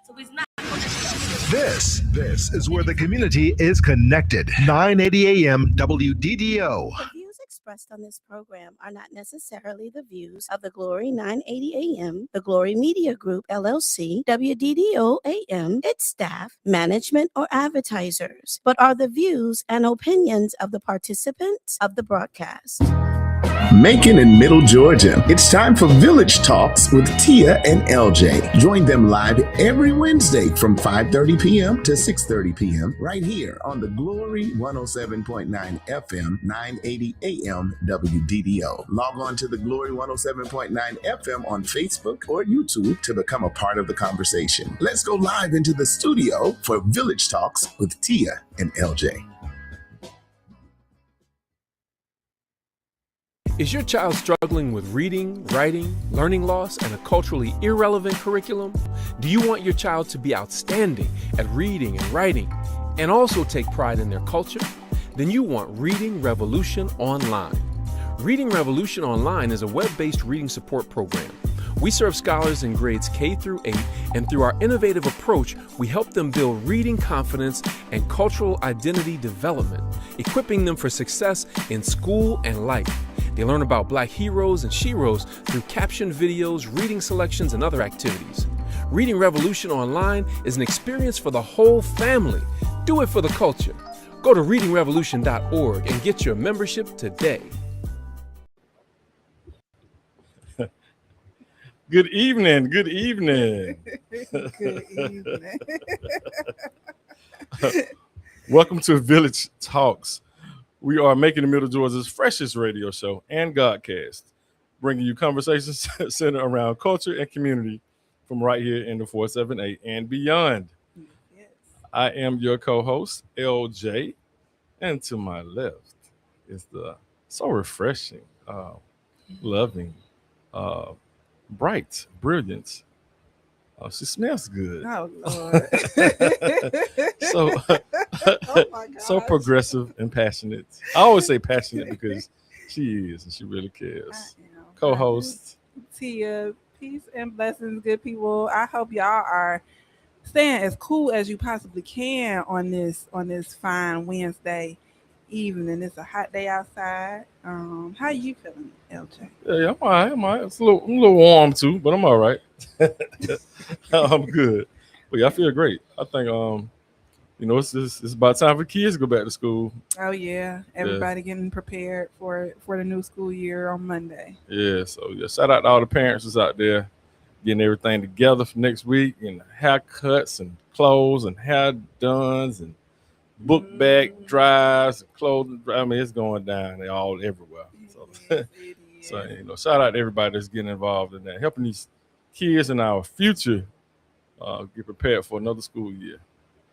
So it's not. This is where the community is connected. 980 AM WDDO. The views expressed on this program are not necessarily the views of the Glory 980 AM, the Glory Media Group, LLC, WDDO AM, its staff, management, or advertisers, but are the views and opinions of the participants of the broadcast. Macon and Middle Georgia. It's time for Village Talks with Tia and LJ. Join them live every Wednesday from 5:30 p.m. to 6:30 p.m. right here on the Glory 107.9 FM, 980 AM WDDO. Log on to the Glory 107.9 FM on Facebook or YouTube to become a part of the conversation. Let's go live into the studio for Village Talks with Tia and LJ. Is your child struggling with reading, writing, learning loss, and a culturally irrelevant curriculum? Do you want your child to be outstanding at reading and writing and also take pride in their culture? Then you want Reading Revolution Online. Reading Revolution Online is a web-based reading support program. We serve scholars in grades K through 8, and through our innovative approach, we help them build reading confidence and cultural identity development, equipping them for success in school and life. They learn about Black heroes and sheroes through captioned videos, reading selections, and other activities. Reading Revolution Online is an experience for the whole family. Do it for the culture. Go to readingrevolution.org and get your membership today. Good evening. Good evening. Good evening. Welcome to Village Talks. We are Making the Middle Georgia's freshest radio show and Godcast, bringing you conversations centered around culture and community from right here in the 478 and beyond. Yes. I am your co-host, LJ, and to my left is the so refreshing, loving, bright, brilliant. She smells good. Oh, Lord. Oh my gosh. So progressive and passionate. I always say passionate because she is, and she really cares. Co-host Tia, peace and blessings, good people. I hope y'all are staying as cool as you possibly can on this fine Wednesday evening. It's a hot day outside. How you feeling, LJ? Yeah, I'm all right. It's I'm a little warm too, but I'm all right. I'm good. But yeah, I feel great. I think it's about time for kids to go back to school. Oh yeah, everybody getting prepared for the new school year on Monday. Yeah, so yeah, shout out to all the parents that's out there getting everything together for next week, and haircuts and clothes and hair dones and book bag drives and clothing. I mean, it's going down. They're all everywhere. So, shout out to everybody that's getting involved in that, helping these kids in our future get prepared for another school year.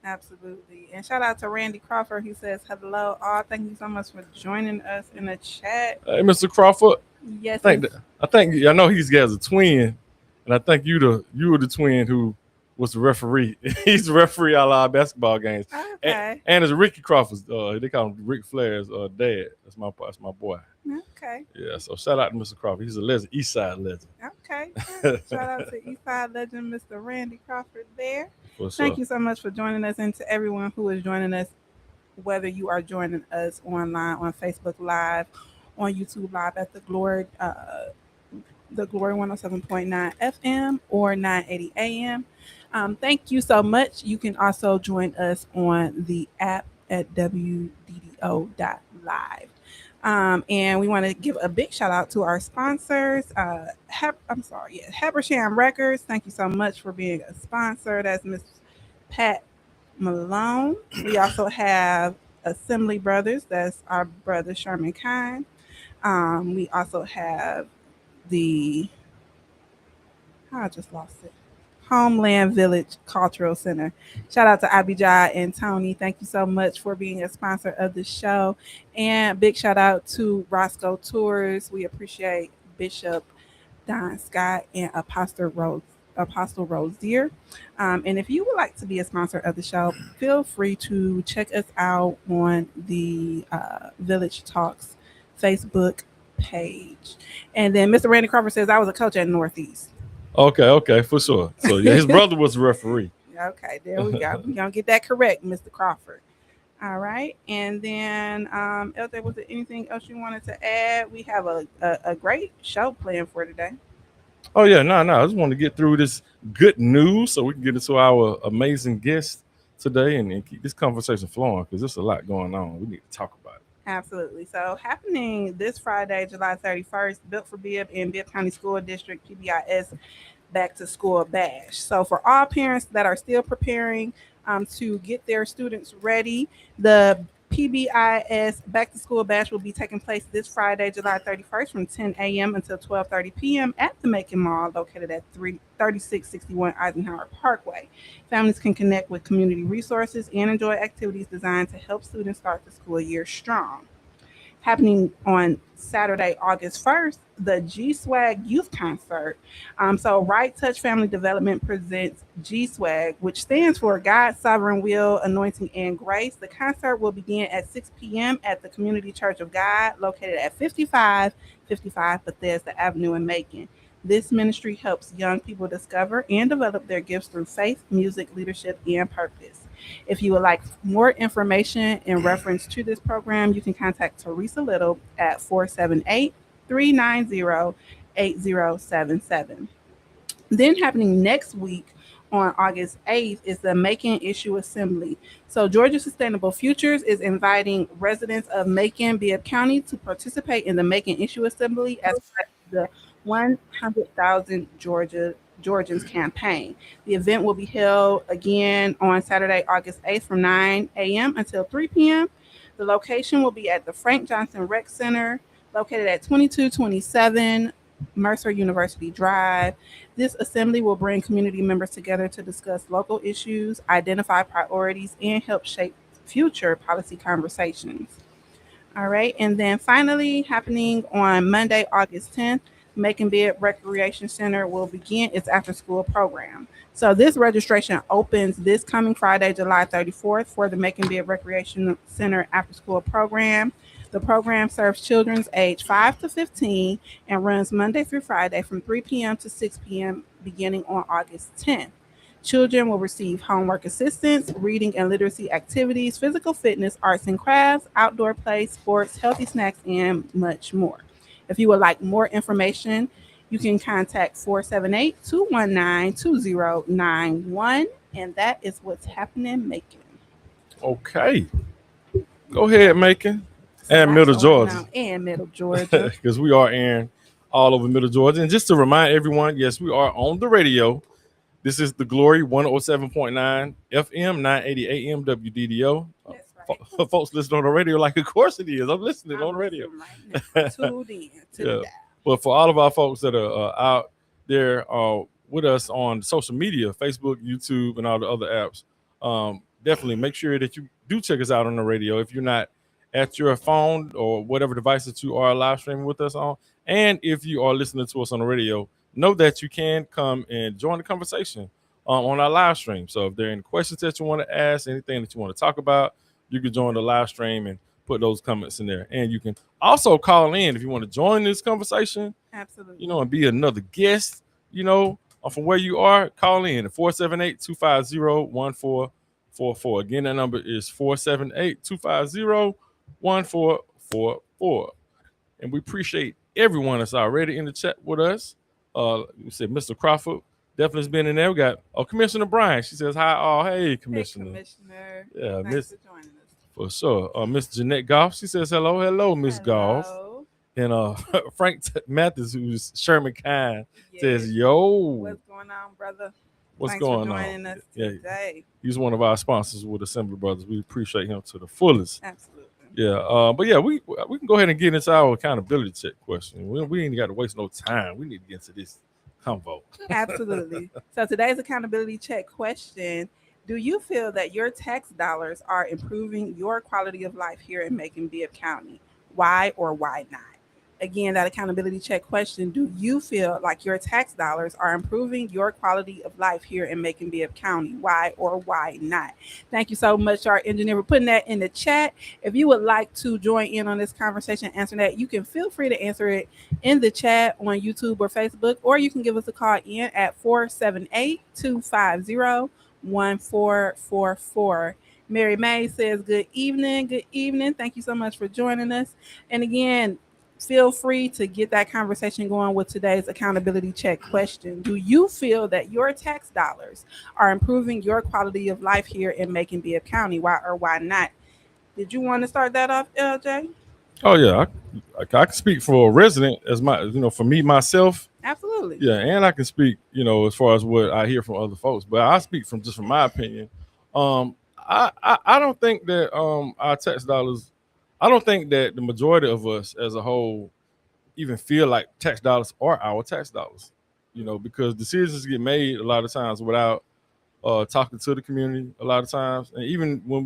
Absolutely. And shout out to Randy Crawford. He says, hello, all. Thank you so much for joining us in the chat. Hey, Mr. Crawford. Yes. I know he has a twin, and I think you were the twin who was the referee. He's the referee all our basketball games. Okay. And it's Ricky Crawford's, they call him Ric Flair's dad. That's my boy. Okay. Yeah, so shout out to Mr. Crawford. He's a legend, East Side legend. Okay. Shout out to East Side legend, Mr. Randy Crawford there. Thank you so much for joining us, and to everyone who is joining us, whether you are joining us online on Facebook Live, on YouTube Live at the Glory 107.9 FM or 980 AM. Thank you so much. You can also join us on the app at WDDO.live. And we want to give a big shout out to our sponsors. Habersham Records. Thank you so much for being a sponsor. That's Miss Pat Malone. We also have Assembly Brothers. That's our brother Sherman Kine. We also have I just lost it. Homeland Village Cultural Center. Shout out to Abijah and Tony. Thank you so much for being a sponsor of the show. And big shout out to Roscoe Tours. We appreciate Bishop Don Scott and Apostle Rosier. And if you would like to be a sponsor of the show, feel free to check us out on the Village Talks Facebook page. And then Mr. Randy Crawford says, I was a coach at Northeast. Okay, for sure. So yeah, his brother was a referee. Okay, there we go. We're going to get that correct, Mr. Crawford. All right. And then, Elder, was there anything else you wanted to add? We have a great show planned for today. Oh yeah, no. I just want to get through this good news so we can get into our amazing guest today and keep this conversation flowing because there's a lot going on. We need to talk about it. Absolutely. So, happening this Friday, July 31st, Built for Bibb and Bibb County School District PBIS Back to School Bash. So, for all parents that are still preparing to get their students ready, the PBIS Back to School Bash will be taking place this Friday, July 31st from 10 a.m. until 12:30 p.m. at the Macon Mall located at 3661 Eisenhower Parkway. Families can connect with community resources and enjoy activities designed to help students start the school year strong. Happening on Saturday, August 1st, the G-Swag Youth Concert. So Right Touch Family Development presents G-Swag, which stands for God's Sovereign Will, Anointing, and Grace. The concert will begin at 6 p.m. at the Community Church of God, located at 5555 Bethesda Avenue in Macon. This ministry helps young people discover and develop their gifts through faith, music, leadership, and purpose. If you would like more information in reference to this program, you can contact Teresa Little at 478-390-8077. Then happening next week on August 8th is the Macon Issue Assembly. So Georgia Sustainable Futures is inviting residents of Macon, Bibb County to participate in the Macon Issue Assembly as part of the 100,000 Georgians campaign. The event will be held again on Saturday, August 8th from 9 a.m. until 3 p.m. The location will be at the Frank Johnson Rec Center, located at 2227 Mercer University Drive. This assembly will bring community members together to discuss local issues, identify priorities, and help shape future policy conversations. All right, and then finally, happening on Monday, August 10th, Macon Bibb Recreation Center will begin its after-school program. So this registration opens this coming Friday, July 34th for the Macon Bibb Recreation Center after-school program. The program serves children age 5 to 15 and runs Monday through Friday from 3 p.m. to 6 p.m. beginning on August 10th. Children will receive homework assistance, reading and literacy activities, physical fitness, arts and crafts, outdoor play, sports, healthy snacks, and much more. If you would like more information, you can contact 478-219-2091. And that is what's happening, Macon. Okay. Go ahead, Macon. And Middle Georgia. And Middle Georgia. Because we are airing all over Middle Georgia. And just to remind everyone, yes, we are on the radio. This is the Glory 107.9 FM, 980 AM WDDO. That's right. Folks listening on the radio, like, of course it is. I'm listening on the radio. Right tuned in to Yeah. that. But for all of our folks that are out there with us on social media, Facebook, YouTube, and all the other apps, definitely make sure that you do check us out on the radio if you're not at your phone or whatever device that you are live streaming with us on. And if you are listening to us on the radio, know that you can come and join the conversation on our live stream. So if there are any questions that you want to ask, anything that you want to talk about, you can join the live stream and put those comments in there. And you can also call in if you want to join this conversation. Absolutely. You know, and be another guest, you know, from where you are. Call in at 478-250-1444. Again, that number is 478-250-1444. And we appreciate everyone that's already in the chat with us. We said Mr. Crawford definitely has been in there. We got Commissioner Brian. She says hi. Oh, hey, Commissioner. Hey, Commissioner. Yeah, Thanks for joining us. For sure. Miss Jeanette Goff. She says hello, Miss Goff. And Frank Mathis, who's Sherman Kine, says, yo. What's going on, brother? What's Thanks going for on? joining us today. He's one of our sponsors with Assembly Brothers. We appreciate him to the fullest. Absolutely. Yeah. But yeah, we can go ahead and get into our accountability check question. We ain't got to waste no time. We need to get into this convo. Absolutely. So today's accountability check question: do you feel that your tax dollars are improving your quality of life here in Macon Bibb County? Why or why not? Again, that accountability check question: do you feel like your tax dollars are improving your quality of life here in Macon Bibb County? Why or why not? Thank you so much, our engineer, for putting that in the chat. If you would like to join in on this conversation, answer that, you can feel free to answer it in the chat on YouTube or Facebook, or you can give us a call in at 478-250-1444. 1444. Mary May says, good evening. Good evening. Thank you so much for joining us. And again, feel free to get that conversation going with today's accountability check question. Do you feel that your tax dollars are improving your quality of life here in Macon Bibb County? Why or why not? Did you want to start that off, LJ? Oh yeah, I can speak for a resident as for me myself. Absolutely. Yeah, and I can speak, as far as what I hear from other folks. But I speak from my opinion. I don't think that our tax dollars. I don't think that the majority of us as a whole even feel like tax dollars are our tax dollars. Because decisions get made a lot of times without talking to the community. A lot of times, and even when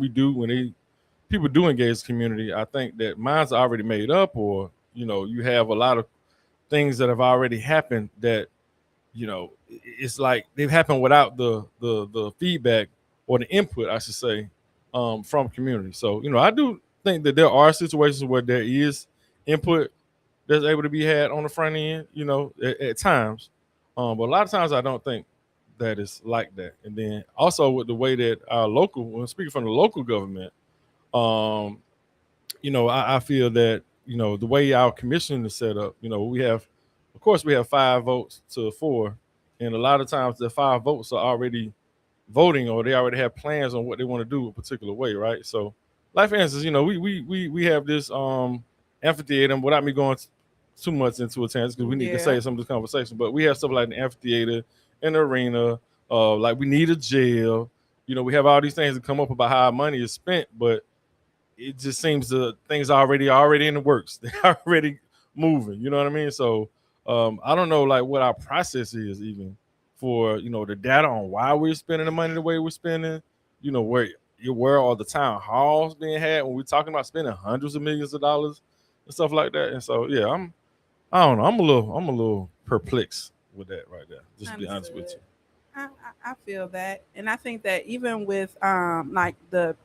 people do engage the community, I think that mine's already made up, or you have a lot of things that have already happened that it's like they've happened without the feedback or the input, I should say, from community. So I do think that there are situations where there is input that's able to be had on the front end, at times, but a lot of times I don't think that it's like that. And then also with the way that our when speaking from the local government, I feel that the way our commission is set up, we have 5 votes to 4, and a lot of times the 5 votes are already voting, or they already have plans on what they want to do a particular way, right? So, like for instance, we have this amphitheater, without me going too much into a tangent because we need to save some of this conversation, but we have stuff like the amphitheater, an arena, like we need a jail. We have all these things that come up about how our money is spent, but it just seems the things are already in the works. They're already moving. You know what I mean? So I don't know like what our process is even for the data on why we're spending the money the way we're spending. Where are the town halls being had when we're talking about spending hundreds of millions of dollars and stuff like that? And so I don't know. I'm a little perplexed with that right there. Just to be honest with you. I feel that, and I think that even with like the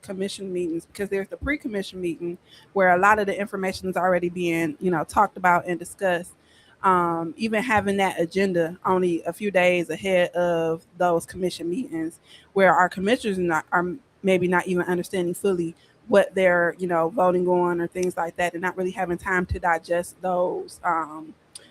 commission meetings, because there's the pre-commission meeting where a lot of the information is already being talked about and discussed. Even having that agenda only a few days ahead of those commission meetings, where our commissioners are maybe not even understanding fully what they're voting on or things like that, and not really having time to digest those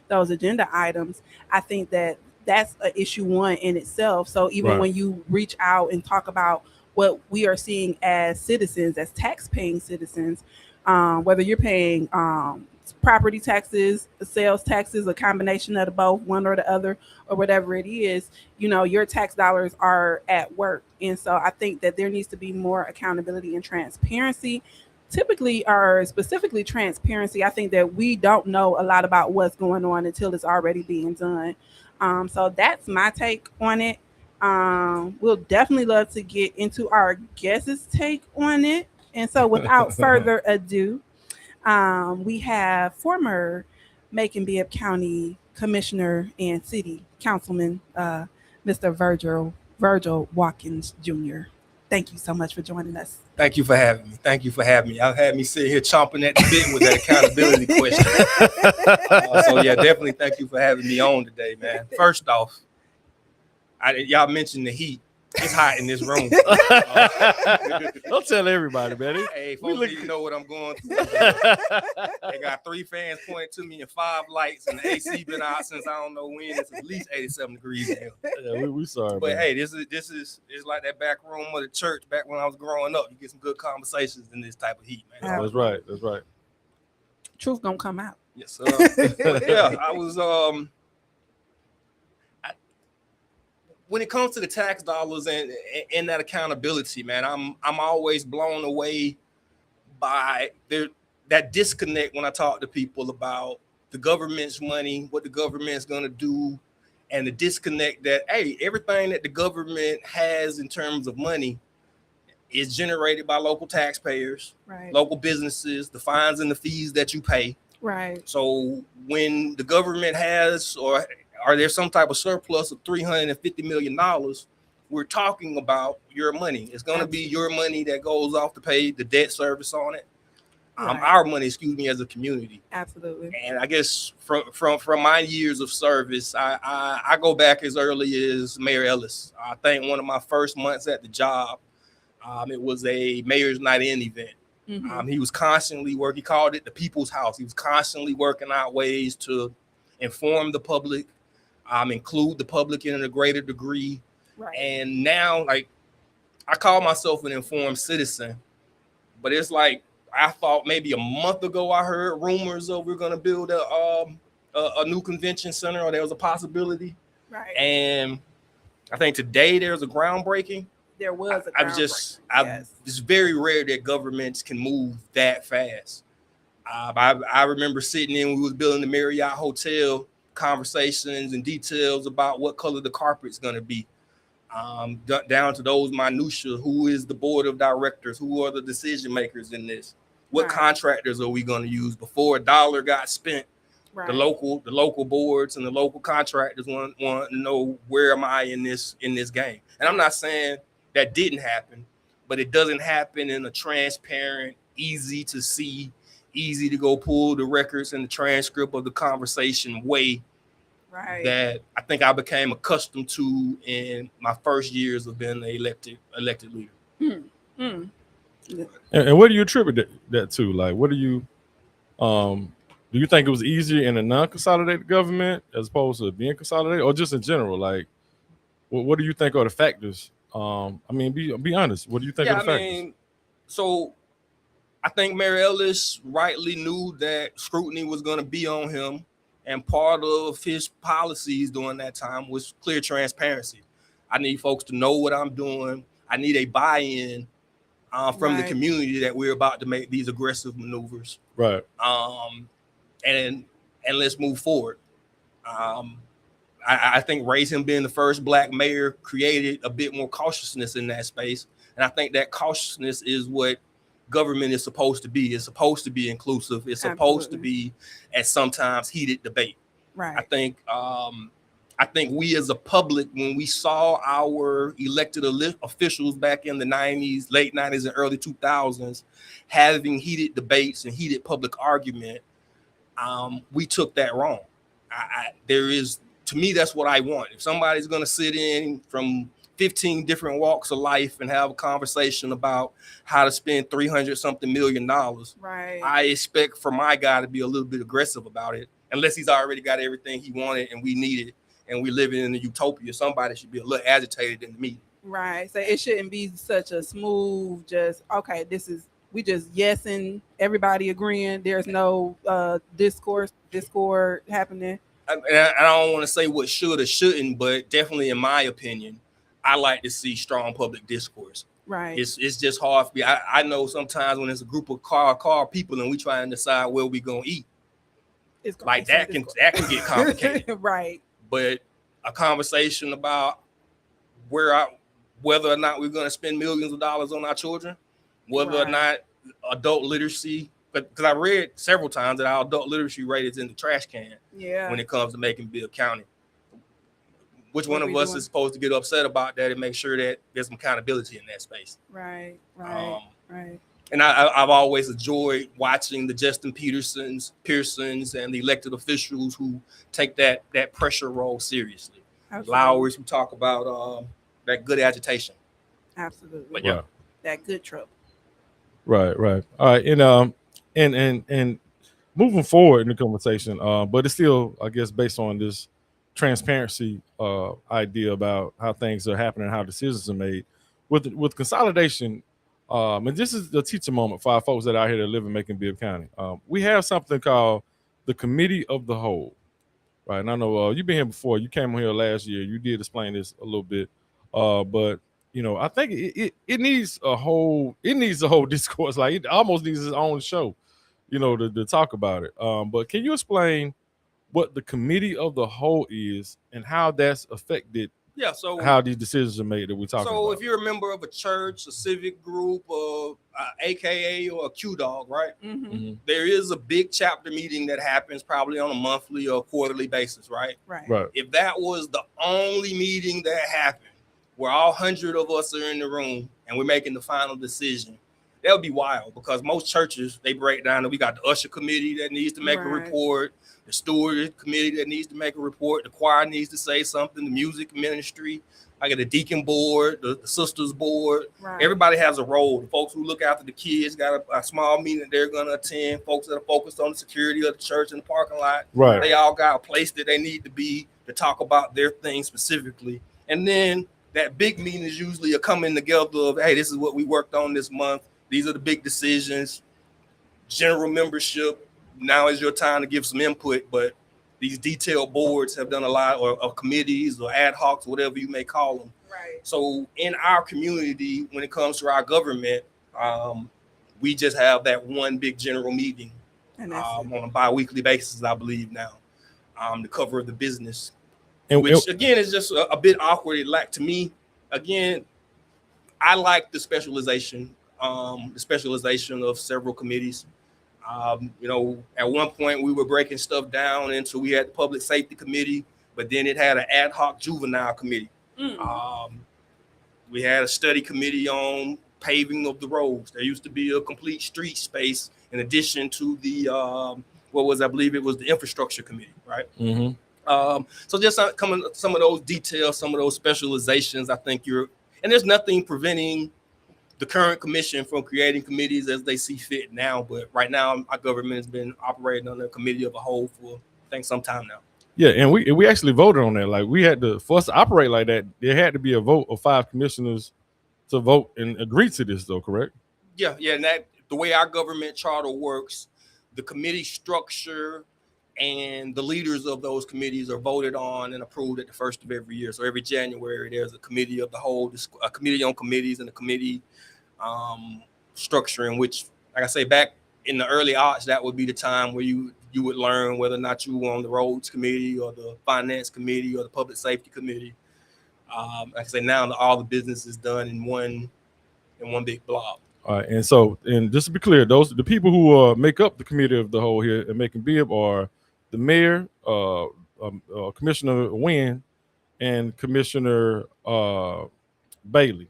agenda items. I think that that's an issue one in itself. So even when you reach out and talk about what we are seeing as citizens, as tax-paying citizens, whether you're paying property taxes, sales taxes, a combination of the both, one or the other, or whatever it is, your tax dollars are at work. And so I think that there needs to be more accountability and transparency. Typically, or specifically transparency, I think that we don't know a lot about what's going on until it's already being done. So that's my take on it. We'll definitely love to get into our guest's take on it. And so without further ado, we have former Macon Bibb County Commissioner and City Councilman, Mr. Virgil Watkins Jr. Thank you so much for joining us. Thank you for having me. Y'all had me sitting here chomping at the bit with that accountability question. So yeah, definitely thank you for having me on today, man. First off, y'all mentioned the heat. It's hot in this room. Don't tell everybody, man. Hey, folks, you know what I'm going through. They got 3 fans pointing to me and 5 lights, and the AC been out since I don't know when. It's at least 87 degrees in here. Yeah, we sorry, but man. Hey, this is like that back room of the church back when I was growing up. You get some good conversations in this type of heat, man. That's right. Truth gonna come out. Yes, sir. Yeah, I was when it comes to the tax dollars and that accountability, man, I'm always blown away by that disconnect when I talk to people about the government's money, what the government's gonna do, and the disconnect that, hey, everything that the government has in terms of money is generated by local taxpayers, right, local businesses, the fines and the fees that you pay. Right. So when the government has, or there's some type of surplus of $350 million, we're talking about your money. It's going to be your money that goes off to pay the debt service on it. Right. our money, excuse me, as a community. Absolutely. And I guess from my years of service, I go back as early as Mayor Ellis. I think one of my first months at the job, it was a Mayor's Night In event. Mhm. He was constantly working. He called it the People's House. He was constantly working out ways to inform the public, include the public in a greater degree. Right. And now, like, I call myself an informed citizen, but it's like I thought maybe a month ago I heard rumors of we're gonna build a new convention center, or there was a possibility. Right. And I think today there's a groundbreaking. There was a It's very rare that governments can move that fast. I remember sitting in when we was building the Marriott Hotel, conversations and details about what color the carpet's going to be, down to those minutia. Who is the board of directors? Who are the decision makers in this? What Right. contractors are we going to use? Before a dollar got spent, Right. the local boards and the local contractors want to know, where am I in this game? And I'm not saying that didn't happen, but it doesn't happen in a transparent, easy to see, easy to go pull the records and the transcript of the conversation way Right. that I think I became accustomed to in my first years of being an elected leader. Mm. And what do you attribute that to? Like, what do you do you think it was easier in a non-consolidated government as opposed to being consolidated, or just in general? Like, what do you think are the factors? I mean, be honest. What do you think are the factors? So I think Mayor Ellis rightly knew that scrutiny was going to be on him, and part of his policies during that time was clear transparency. I need folks to know what I'm doing. I need a buy-in from the Right. community that we're about to make these aggressive maneuvers. Right. And let's move forward. I think him being the first Black mayor created a bit more cautiousness in that space. And I think that cautiousness is what government is supposed to be. It's supposed to be inclusive. It's supposed to be at sometimes heated debate. Right. I think we as a public, when we saw our elected officials back in the 90s, late 90s and early 2000s, having heated debates and heated public argument, we took that wrong. To me, that's what I want. If somebody's going to sit in from 15 different walks of life and have a conversation about how to spend $300-something million, Right. I expect for my guy to be a little bit aggressive about it, unless he's already got everything he wanted and we need it and we living in a utopia. Somebody should be a little agitated in the meeting. Right. So it shouldn't be such a smooth, just, okay, we just yesing, everybody agreeing. There's no discord happening. And I don't want to say what should or shouldn't, but definitely in my opinion, I like to see strong public discourse. Right. It's just hard for me. I know sometimes when it's a group of car people and we try and decide where we gonna eat, It's gonna like be some that can discord. get complicated. Right. But a conversation about whether or not we're gonna spend millions of dollars on our children, whether or Right. not adult literacy, because I read several times that our adult literacy rate is in the trash can Yeah. when it comes to making Bibb County. Which What one we of us doing? is supposed to get upset about that and make sure that there's some accountability in that space? Right. Right. And I've always enjoyed watching the Justin Pearsons, and the elected officials who take that pressure role seriously. Absolutely. Lowers who talk about that good agitation. Absolutely. But yeah, That good trouble. Right. All right. And moving forward in the conversation, but it's still, I guess, based on this transparency idea about how things are happening, how decisions are made with consolidation. And this is the teacher moment for our folks that are out here that live and make in Bibb County. We have something called the Committee of the Whole, right? And I know you've been here before. You came here last year. You did explain this a little bit, but I think it needs a whole discourse. Like, it almost needs its own show, to talk about it. But can you explain what the Committee of the Whole is and how that's affected so how these decisions are made that we're talking about? So if you're a member of a church, a civic group, or AKA or a Q dog, right? Mm-hmm. There is a big chapter meeting that happens probably on a monthly or quarterly basis, right? Right. If that was the only meeting that happened, where all 100 of us are in the room and we're making the final decision, that would be wild, because most churches, they break down that we got the usher committee that needs to make a Right. report, the steward committee that needs to make a report, the choir needs to say something, the music ministry, I got the deacon board, the sisters board. Right. Everybody has a role. The folks who look after the kids got a small meeting that they're going to attend. Folks that are focused on the security of the church and the parking lot. Right. They all got a place that they need to be to talk about their thing specifically. And then that big meeting is usually a coming together of, hey, this is what we worked on this month. These are the big decisions. General membership, now is your time to give some input, but these detailed boards have done a lot, or committees or ad hocs, whatever you may call them. Right. So in our community, when it comes to our government, we just have that one big general meeting And that's on a bi-weekly basis, I believe now, to cover the business, And which again is just a bit awkward. Like, to me, again, I like the specialization of several committees. You know, at one point we were breaking stuff down into, we had the public safety committee, but then it had an ad hoc juvenile committee. We had a study committee on paving of the roads. There used to be a complete street space in addition to the I believe it was the infrastructure committee, right? Mm-hmm. So just some of those details, some of those specializations, I think and there's nothing preventing the current commission from creating committees as they see fit now. But right now, our government has been operating on a committee of a whole for, I think, some time now. Yeah, and we actually voted on that. Like, we had to, for us to operate like that, there had to be a vote of 5 commissioners to vote and agree to this, though, correct? Yeah, and that the way our government charter works, the committee structure and the leaders of those committees are voted on and approved at the first of every year. So every January, there's a committee of the whole, a committee on committees, and a committee structure, in which, like I say, back in the early aughts, that would be the time where you would learn whether or not you were on the roads committee or the finance committee or the public safety committee. Like I say, now all the business is done in one big blob. All right, and so, and just to be clear, the people who make up the committee of the whole here and making bib are the mayor, Commissioner Wynn, and Commissioner Bailey.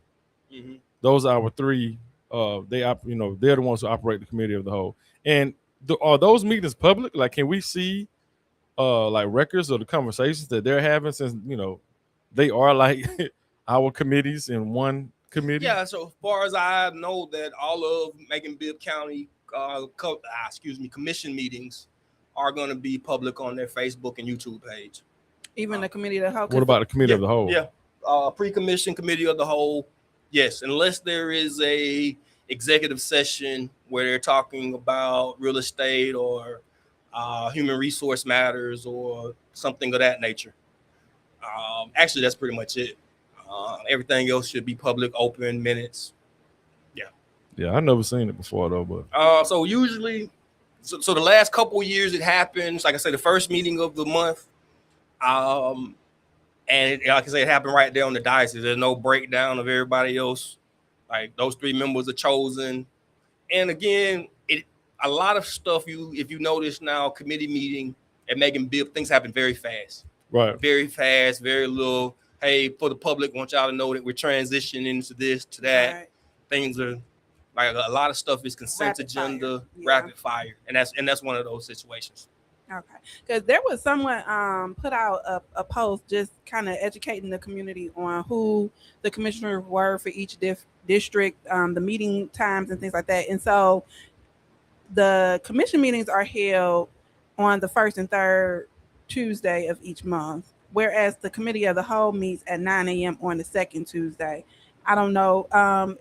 Mm-hmm. Those are our 3. They're the ones who operate the committee of the whole. And are those meetings public? Like, can we see like records of the conversations that they're having, since they are like our committees in one committee? Yeah, so as far as I know, that all of Macon Bibb County commission meetings are going to be public on their Facebook and YouTube page. Even the committee of the whole. What about the committee of the whole? Yeah, pre-commission committee of the whole. Yes, unless there is a executive session where they're talking about real estate or human resource matters or something of that nature. Actually, that's pretty much it. Everything else should be public, open minutes. Yeah, I've never seen it before though, but so usually, so the last couple of years it happens, like I say, the first meeting of the month, and like I say, it happened right there on the diocese. There's no breakdown of everybody else. Like, those 3 members are chosen, and again, a lot of stuff. If you notice now, committee meeting at Macon Bibb, things happen very fast. right. Very fast, very little. Hey, for the public, want y'all to know that we're transitioning into this, to that. Right. Things are like, a lot of stuff is consent Rapid agenda, fire. Yeah. rapid fire, and that's one of those situations. Okay, because there was someone put out a post just kind of educating the community on who the commissioners were for each district, the meeting times and things like that. And so the commission meetings are held on the 1st and 3rd Tuesday of each month, whereas the committee of the whole meets at 9 a.m. on the 2nd Tuesday. I don't know.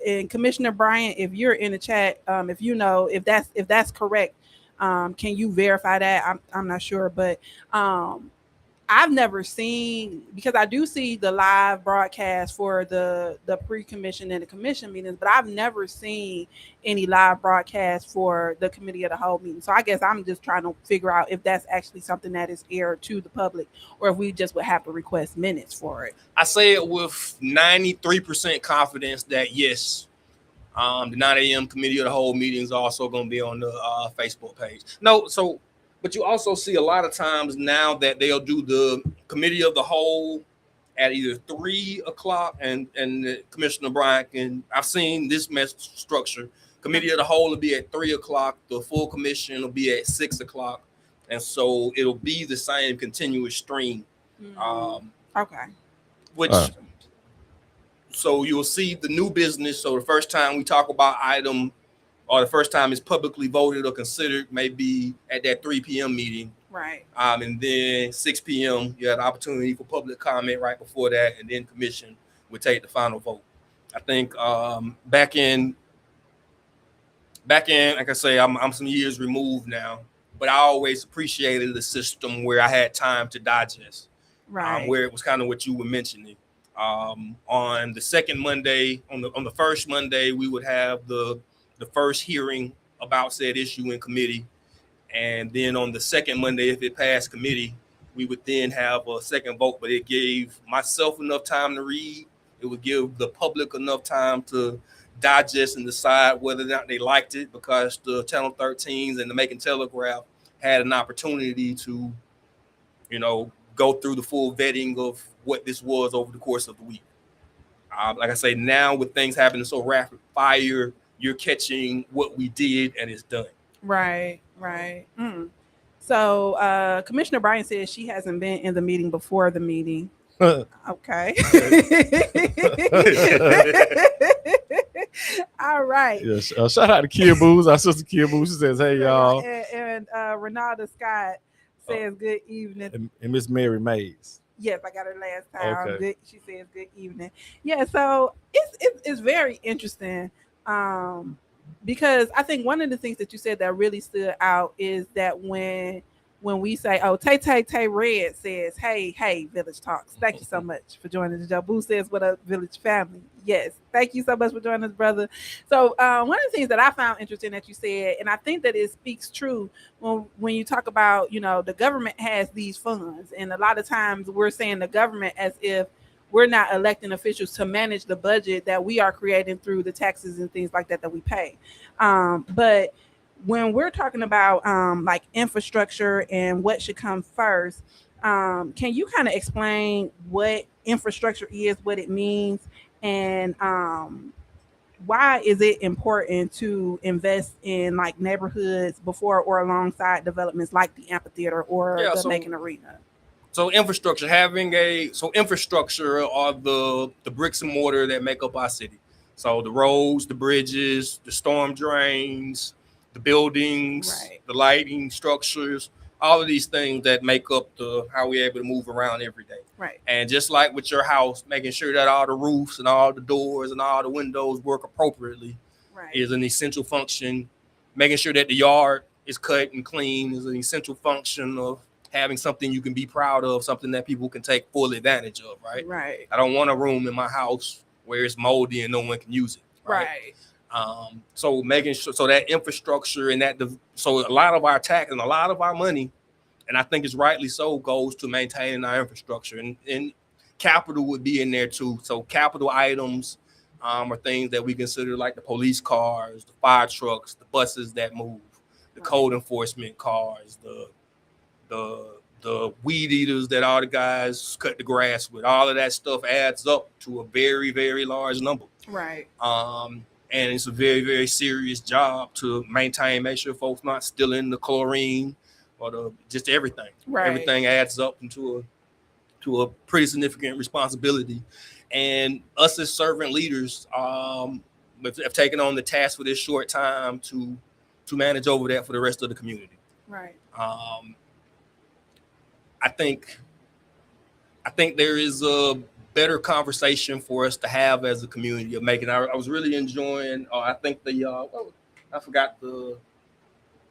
And Commissioner Bryant, if you're in the chat, if you know if that's correct, can you verify that? I'm not sure, but I've never seen, because I do see the live broadcast for the pre-commission and the commission meetings, but I've never seen any live broadcast for the committee of the whole meeting. So I guess I'm just trying to figure out if that's actually something that is aired to the public, or if we just would have to request minutes for it. I say it with 93% confidence that yes, the 9 a.m. committee of the whole meeting is also going to be on the Facebook page. No, so, but you also see a lot of times now that they'll do the committee of the whole at either 3 o'clock, and Commissioner Bryant, and I've seen this structure Committee of the whole will be at 3 o'clock. The full commission will be at 6 o'clock. And so it'll be the same continuous stream. Okay. Which, so you'll see the new business. So the first time we talk about item, or the first time it's publicly voted or considered, may be at that 3 p.m. meeting. Right. And then 6 p.m. you have the opportunity for public comment right before that, and then commission would take the final vote. I think back in, like I say, I'm some years removed now, but I always appreciated the system where I had time to digest. Right. Where it was kind of what you were mentioning. On the second Monday, on the first Monday, we would have the first hearing about said issue in committee. And then on the second Monday, if it passed committee, we would then have a second vote. But it gave myself enough time to read. It would give the public enough time to digest and decide whether or not they liked it, because the Channel 13s and the Macon Telegraph had an opportunity to, go through the full vetting of what this was over the course of the week. Like I say, now with things happening so rapid fire, you're catching what we did and it's done. Right. So Commissioner Bryan says she hasn't been in the meeting before the meeting. Okay. All right. Yes. Shout out to Kia Booz, our sister Kia Booz. She says, "Hey y'all." And Renata Scott says, "Good evening." And Miss Mary Mays. Yes, I got her last time. Okay. Good. She says, "Good evening." Yeah. So it's very interesting. Because I think one of the things that you said that really stood out is that when we say, oh, Tay Red says, hey, Village Talks. Thank you so much for joining the show. Boo says, what up, Village family? Yes, thank you so much for joining us, brother. So one of the things that I found interesting that you said, and I think that it speaks true when you talk about, the government has these funds. And a lot of times we're saying the government as if we're not electing officials to manage the budget that we are creating through the taxes and things like that we pay. But when we're talking about like infrastructure and what should come first, can you kind of explain what infrastructure is, what it means, and why is it important to invest in like neighborhoods before or alongside developments like the amphitheater or the Macon Arena? So infrastructure are the bricks and mortar that make up our city. So the roads, the bridges, the storm drains, the buildings, the lighting structures, all of these things that make up how we're able to move around every day. Right. And just like with your house, making sure that all the roofs and all the doors and all the windows work appropriately is an essential function. Making sure that the yard is cut and clean is an essential function of having something you can be proud of, something that people can take full advantage of, right? Right. I don't want a room in my house where it's moldy and no one can use it. Right. So making sure, so that infrastructure and so a lot of our tax and a lot of our money, and I think it's rightly so, goes to maintaining our infrastructure, and capital would be in there too. So capital items are things that we consider like the police cars, the fire trucks, the buses that move, the code enforcement cars, the weed eaters that all the guys cut the grass with. All of that stuff adds up to a very, very large number. Right. And it's a very, very serious job to maintain, make sure folks not stealing the chlorine or just everything. Right. Everything adds up into a pretty significant responsibility. And us as servant leaders have taken on the task for this short time to manage over that for the rest of the community. Right. I think there is a better conversation for us to have as a community of making. I was really enjoying. I think I forgot the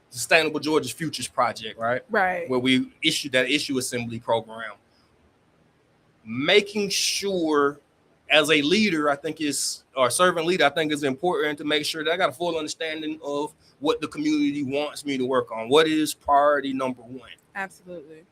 Sustainable Georgia's Futures Project, right? Right. Where we issued that issue assembly program. Making sure as a leader, or servant leader, I think is important to make sure that I got a full understanding of what the community wants me to work on. What is priority number one? Absolutely.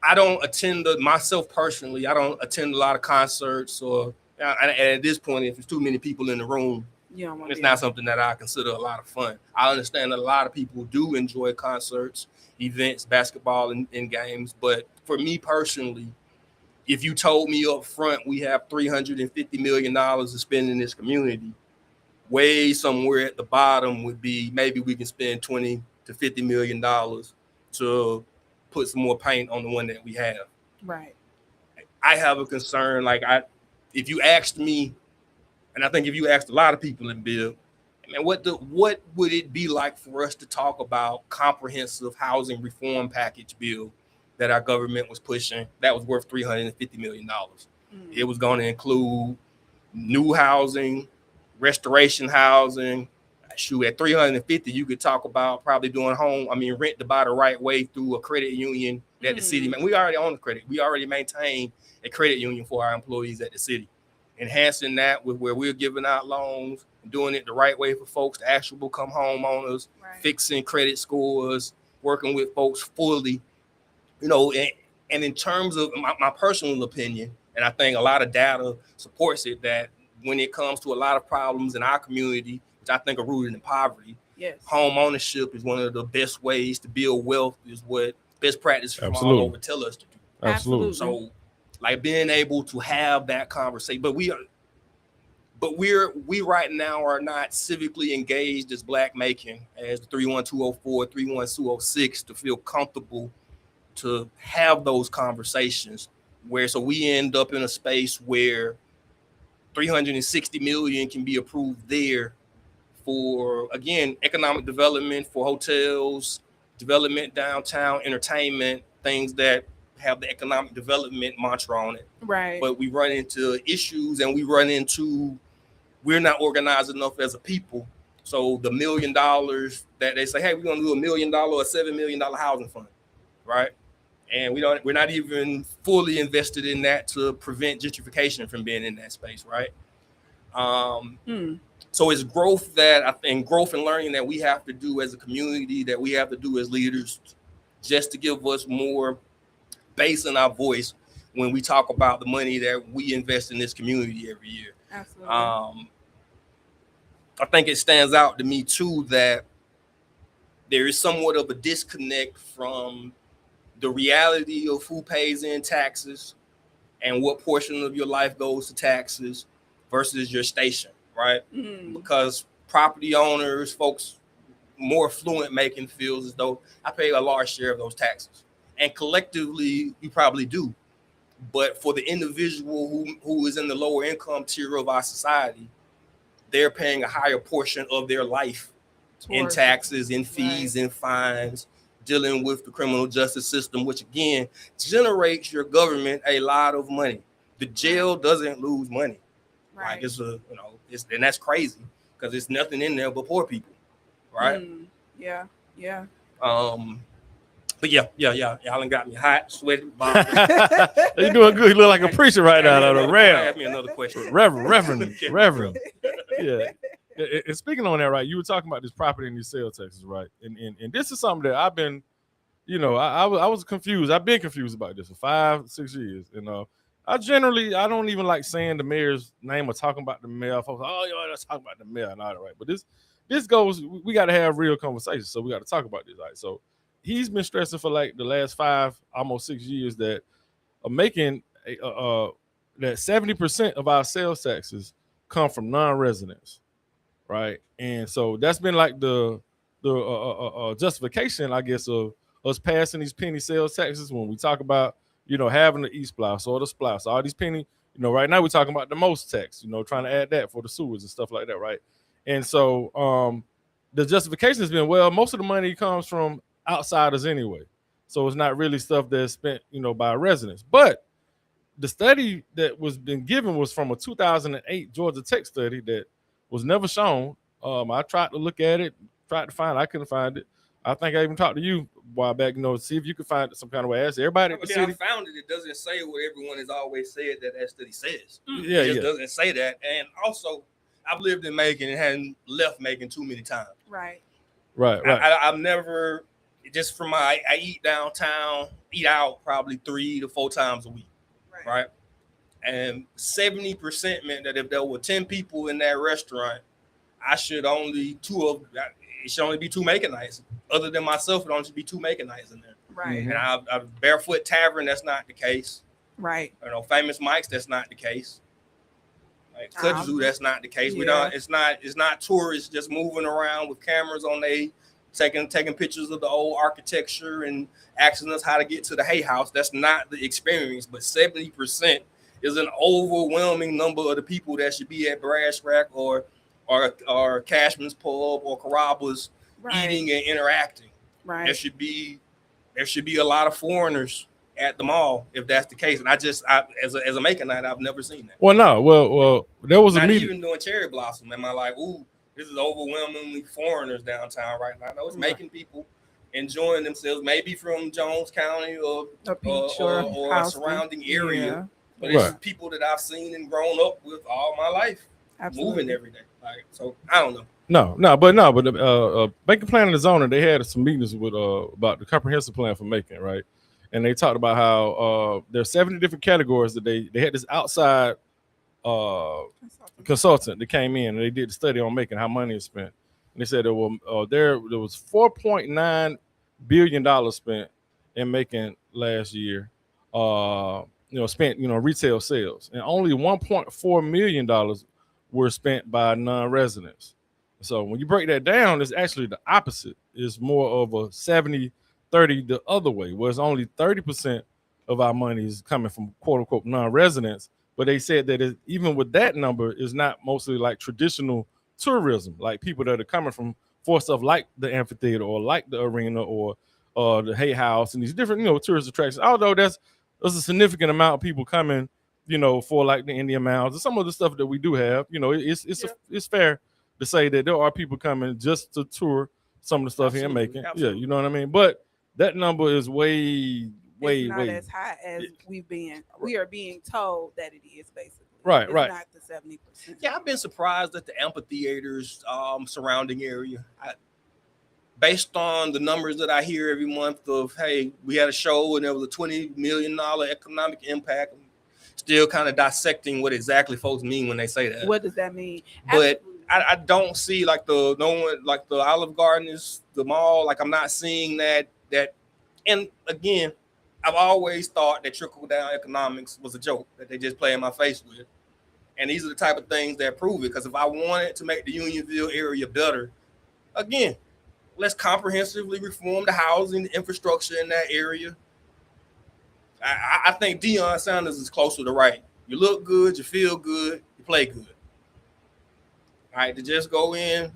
I don't attend myself personally. I don't attend a lot of concerts, and at this point, if there's too many people in the room, it's not something that I consider a lot of fun. I understand that a lot of people do enjoy concerts, events, basketball, and games. But for me personally, if you told me up front we have $350 million to spend in this community, way somewhere at the bottom would be maybe we can spend $20 to $50 million to put some more paint on the one that we have. Right. I have a concern. If you asked me, and I think if you asked a lot of people in Bill, man, what would it be like for us to talk about comprehensive housing reform package bill that our government was pushing that was worth $350 million? It was going to include new housing, restoration housing. Shoot, at 350, you could talk about probably doing rent to buy the right way through a credit union that the city, we already own the credit. We already maintain a credit union for our employees at the city. Enhancing that with where we're giving out loans, doing it the right way for folks to actually become homeowners, fixing credit scores, working with folks fully, and in terms of my personal opinion, and I think a lot of data supports it, that when it comes to a lot of problems in our community, which I think are rooted in poverty, home ownership is one of the best ways to build wealth, is what best practice from all over tell us to do. Absolutely. So being able to have that conversation, but we right now are not civically engaged as Black Macon, as the 31204, 31206, to feel comfortable to have those conversations so we end up in a space where 360 million can be approved there for, again, economic development, for hotels, development downtown, entertainment, things that have the economic development mantra on it. Right. But we run into issues, and we're not organized enough as a people. So the $1 million that they say, hey, we're going to do $1 million or $7 million housing fund, right? And we're not even fully invested in that to prevent gentrification from being in that space, right? So it's growth growth and learning that we have to do as a community, that we have to do as leaders, just to give us more bass in our voice when we talk about the money that we invest in this community every year. Absolutely. I think it stands out to me too that there is somewhat of a disconnect from the reality of who pays in taxes and what portion of your life goes to taxes versus your station, right? Because property owners, folks more affluent Macon, feels as though I pay a large share of those taxes. And collectively, you probably do. But for the individual who is in the lower income tier of our society, they're paying a higher portion of their life in taxes, in fees, in fines, dealing with the criminal justice system, which again generates your government a lot of money. The jail doesn't lose money. Right. And that's crazy because there's nothing in there but poor people. Right. Yeah. But yeah. Y'all done got me hot, sweaty. You're doing good. You look like a preacher right now. Have me another question. Reverend. Yeah. And speaking on that, right, you were talking about this property and these sales taxes, right? And this is something that I've been, I was confused. I've been confused about this for 5-6 years. I don't even like saying the mayor's name or talking about the mayor. Folks, let's talk about the mayor and all that, right? But this goes, we got to have real conversations. So we got to talk about this, right? So he's been stressing for like the last 5, almost 6 years that making that 70% of our sales taxes come from non-residents, right? And so that's been like the justification, I guess, of us passing these penny sales taxes when we talk about, having the E-Splouse or the Splouse, all these penny, right now we're talking about the most tax, trying to add that for the sewers and stuff like that, right? And so the justification has been, well, most of the money comes from outsiders anyway. So it's not really stuff that's spent, by residents. But the study that was been given was from a 2008 Georgia Tech study that was never shown. I tried to look at it, tried to find it. I couldn't find it. I think I even talked to you a while back, see if you could find it some kind of way. I asked everybody. But then I found it. It doesn't say what everyone has always said that study says. It just doesn't say that. And also, I've lived in Macon and hadn't left Macon too many times. Right. I've never, just from I eat downtown, eat out probably 3 to 4 times a week. Right. And 70% meant that if there were 10 people in that restaurant, it should only be 2 Maconites. Other than myself, it only should be 2 Maconites in there. Right. And a Barefoot Tavern, that's not the case. Right. Famous Mike's, that's not the case. Like Kudzu, that's not the case. We Yeah. don't. It's not tourists just moving around with cameras on taking pictures of the old architecture and asking us how to get to the Hay House. That's not the experience. But 70% is an overwhelming number of the people that should be at Brass Rack or Cashman's Pub or Caraba's eating and interacting. Right. There should be a lot of foreigners at the mall if that's the case. And I as a Maconite, I've never seen that. Well, no, well, there was not a meeting. Even doing Cherry Blossom. Am I like, ooh, this is overwhelmingly foreigners downtown right now? No, it's making people enjoying themselves, maybe from Jones County or a surrounding area. Yeah. But it's people that I've seen and grown up with all my life, moving every day. Like, so I don't know. But Macon Planning and Zoning, they had some meetings with about the comprehensive plan for Macon, right? And they talked about how there's 70 different categories that they had this outside consultant that came in and they did the study on Macon, how money is spent. And they said there was $4.9 billion spent in Macon last year. Spent retail sales, and only $1.4 million were spent by non-residents. So when you break that down, it's actually the opposite. It's more of a 70-30 the other way, where it's only 30% of our money is coming from quote unquote non-residents. But they said that even with that number, is not mostly like traditional tourism, like people that are coming from for stuff like the amphitheater or like the arena or the Hay House and these different tourist attractions. Although there's a significant amount of people coming, for like the Indian Mounds and some of the stuff that we do have. It's fair to say that there are people coming just to tour some of the stuff here in Macon. Absolutely. Yeah, you know what I mean. But that number is way not as high as we are being told that it is, basically. Right. It's not the 70%. Yeah, I've been surprised at the amphitheaters surrounding area. Based on the numbers that I hear every month of, hey, we had a show and there was a $20 million economic impact. Still kind of dissecting what exactly folks mean when they say that. What does that mean? But I don't see like the Olive Garden is the mall. Like I'm not seeing that. And again, I've always thought that trickle down economics was a joke that they just play in my face with. And these are the type of things that prove it. Because if I wanted to make the Unionville area better, again, let's comprehensively reform the housing, the infrastructure in that area. I think Deion Sanders is closer to right. You look good, you feel good, you play good. All right, to just go in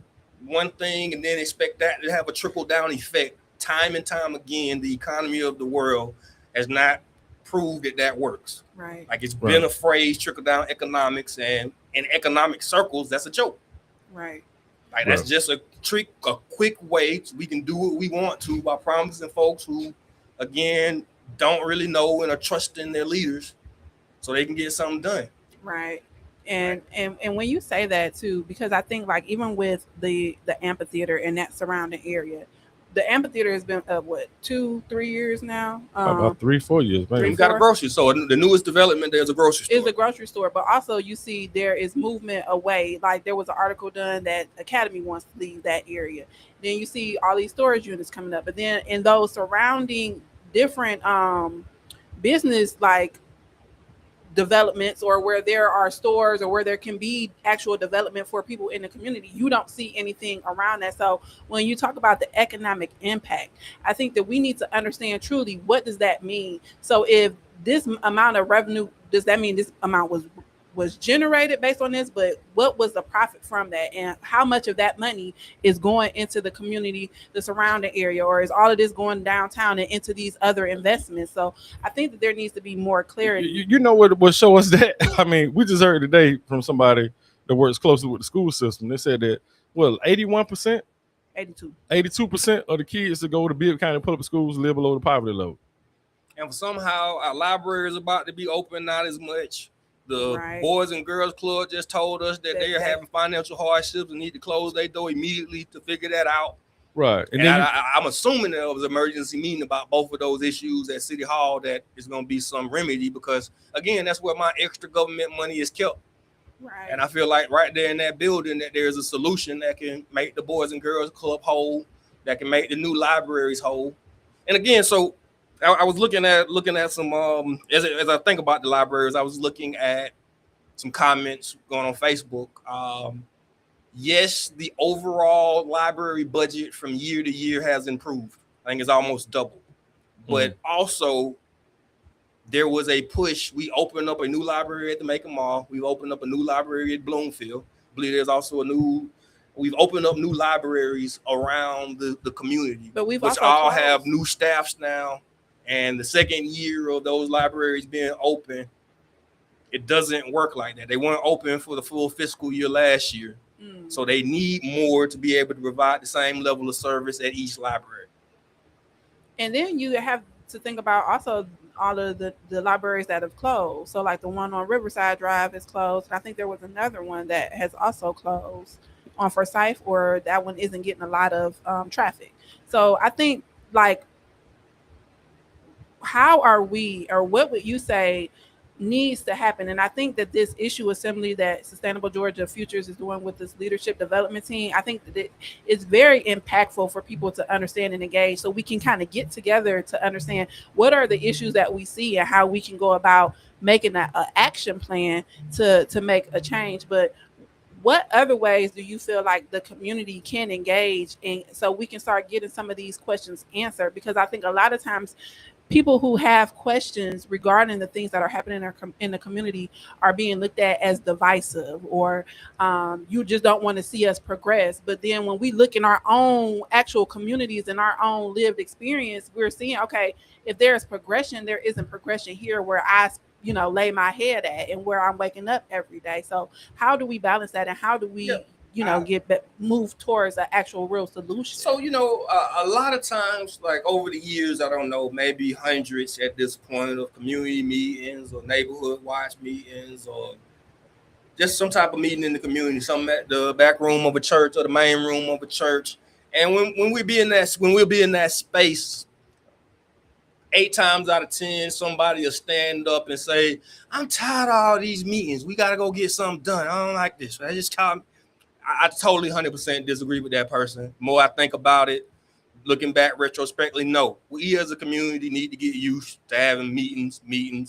one thing and then expect that to have a trickle-down effect. Time and time again, the economy of the world has not proved that works. Right. Like it's been a phrase, trickle-down economics, and in economic circles, that's a joke. Right. Like that's just a trick, a quick way we can do what we want to by promising folks who, again, don't really know and are trusting their leaders so they can get something done. Right. And when you say that too, because I think like even with the amphitheater and that surrounding area, the amphitheater has been up 2-3 years now. About 3-4 years, maybe. We've got a grocery store. The newest development, there's a grocery store. It's a grocery store, but also you see there is movement away. Like there was an article done that Academy wants to leave that area. Then you see all these storage units coming up, but then in those surrounding different business like developments or where there are stores or where there can be actual development for people in the community, you don't see anything around that. So when you talk about the economic impact, I think that we need to understand truly what does that mean. So if this amount of revenue, does that mean this amount was generated based on this, but what was the profit from that, and how much of that money is going into the community, the surrounding area, or is all of this going downtown and into these other investments? So I think that there needs to be more clarity. You know what would show us that? I mean, we just heard today from somebody that works closely with the school system. They said that 81%, 82% of the kids that go to Bibb County public schools live below the poverty level. And somehow our library is about to be open, not as much. The Boys and Girls Club just told us that they are having financial hardships and need to close their door immediately to figure that out. Right. And I'm assuming there was an emergency meeting about both of those issues at City Hall that is going to be some remedy because, again, that's where my extra government money is kept. Right. And I feel like right there in that building that there's a solution that can make the Boys and Girls Club whole, that can make the new libraries whole. And again, so I was looking at some as I think about the libraries, I was looking at some comments going on Facebook. Yes, the overall library budget from year to year has improved. I think it's almost double. But also, there was a push. We opened up a new library at the Macon Mall. We've opened up a new library at Bloomfield. I believe there's also we've opened up new libraries around the community, But we've which also all closed. have new staffs now. And the second year of those libraries being open, it doesn't work like that. They weren't open for the full fiscal year last year. So they need more to be able to provide the same level of service at each library. And then you have to think about also all of the libraries that have closed. So like the one on Riverside Drive is closed. I think there was another one that has also closed on Forsyth, or that one isn't getting a lot of traffic. So I think, like, how are we, or what would you say needs to happen? And I think that this issue assembly that Sustainable Georgia Futures is doing with this leadership development team, I think that it's very impactful for people to understand and engage, so we can kind of get together to understand what are the issues that we see and how we can go about making an action plan to make a change. But what other ways do you feel like the community can engage, and so we can start getting some of these questions answered? Because I think a lot of times people who have questions regarding the things that are happening in the community are being looked at as divisive, or you just don't want to see us progress. But then when we look in our own actual communities and our own lived experience, we're seeing, okay, if there's progression, there isn't progression here where I lay my head at and where I'm waking up every day. So how do we balance that, and how do we move towards an actual real solution? So, a lot of times, like over the years, I don't know, maybe hundreds at this point of community meetings or neighborhood watch meetings, or just some type of meeting in the community, some at the back room of a church or the main room of a church. And when we'll be in that space, 8 times out of 10, somebody will stand up and say, "I'm tired of all these meetings. We got to go get something done. I don't like this." I just call. I totally 100% disagree with that person. The more I think about it, looking back retrospectively, no. We as a community need to get used to having meetings, being